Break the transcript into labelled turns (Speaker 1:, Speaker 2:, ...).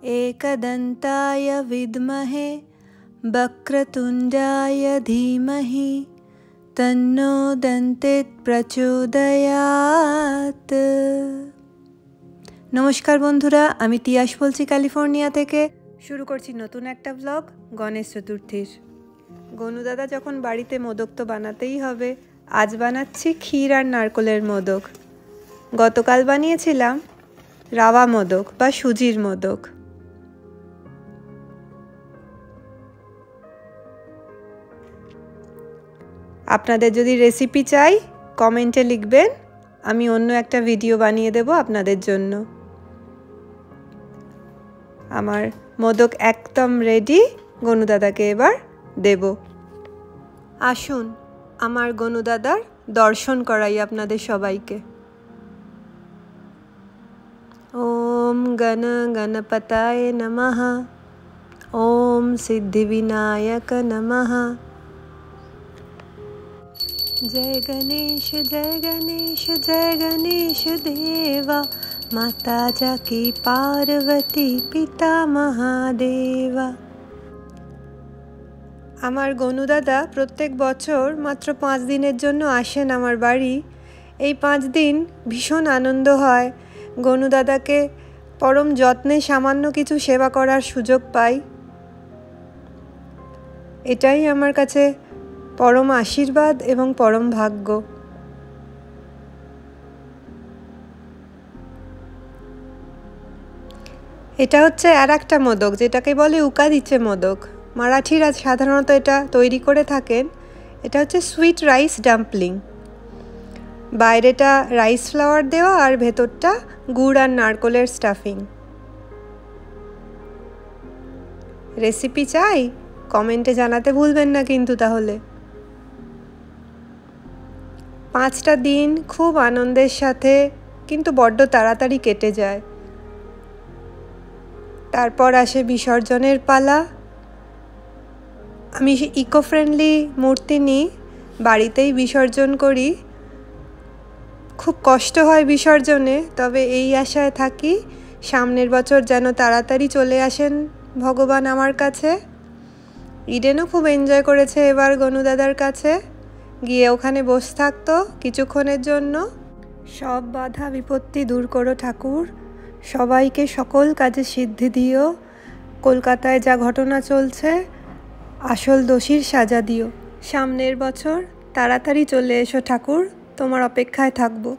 Speaker 1: एकदन्ताय विद्महे वक्रतुण्डाय धीमहि तन्नो दन्ते प्रचोदयात्। नमस्कार बंधुरा, आमी তিয়াস बोलছি ক্যালিফোর্নিয়া থেকে। শুরু করছি নতুন একটা ব্লগ গণেশ চতুর্থীর। গনু দাদা যখন বাড়িতে মোদক তো বানাতেই হবে, আজ বানাচ্ছি ক্ষীর আর নারকেলের মোদক। গতকাল বানিয়েছিলাম রাওয়া মোদক বা সুজির মোদক। আপনাদের যদি রেসিপি চাই কমেন্টে লিখবেন, আমি অন্য একটা ভিডিও বানিয়ে দেব আপনাদের জন্য। আমার মোদক একদম রেডি, গনু দাদাকে এবার দেব। আসুন আমার গনু দাদার দর্শন করাই আপনাদের সবাইকে। ওম গণ গণপতায় নমঃ, ওম সিদ্ধিবিনায়ক নমঃ। जय गणेश जय गणेश जय गणेश देवा, माता जाकी पार्वती पिता महादेवा। আমার গনু দাদা প্রত্যেক বছর মাত্র 5 দিনের জন্য আসেন আমার বাড়ি। এই 5 দিন ভীষণ আনন্দ হয়। গনু দাদাকে পরম যত্নে সামান্য কিছু সেবা করার সুযোগ পাই। এটাই আমার কাছে পরম আশীর্বাদ এবং পরম ভাগ্য। এটা হচ্ছে আর একটা মোদক, যেটাকে বলে উকাদিচে মোদক। মারাঠিরা সাধারণত এটা তৈরি করে থাকেন। এটা হচ্ছে সুইট রাইস ডাম্পলিং। বাইরেটা রাইস ফ্লাওয়ার দেওয়া আর ভেতরটা গুড় আর নারকেলের স্টাফিং। রেসিপি চাই কমেন্টে জানাতে ভুলবেন না কিন্তু। তাহলে 5টা দিন খুব আনন্দের সাথে কিন্তু বড্ড তাড়াতাড়ি কেটে যায়। তারপর আসে বিসর্জনের পালা। আমি ইকো ফ্রেন্ডলি মূর্তি নিই, বাড়িতেই বিসর্জন করি। খুব কষ্ট হয় বিসর্জনে, তবে এই আশায় থাকি সামনের বছর যেন তাড়াতাড়ি চলে আসেন ভগবান আমার কাছে। ইডেনও খুব এনজয় করেছে এবার গনু দাদার কাছে গিয়ে, ওখানে বসে থাকতো কিছুক্ষণের জন্য। সব বাধা বিপত্তি দূর করো ঠাকুর, সবাইকে সকল কাজে সিদ্ধি দিও। কলকাতায় যা ঘটনা চলছে আসল দোষীর সাজা দিও। সামনের বছর তাড়াতাড়ি চলে এসো ঠাকুর, তোমার অপেক্ষায় থাকবো।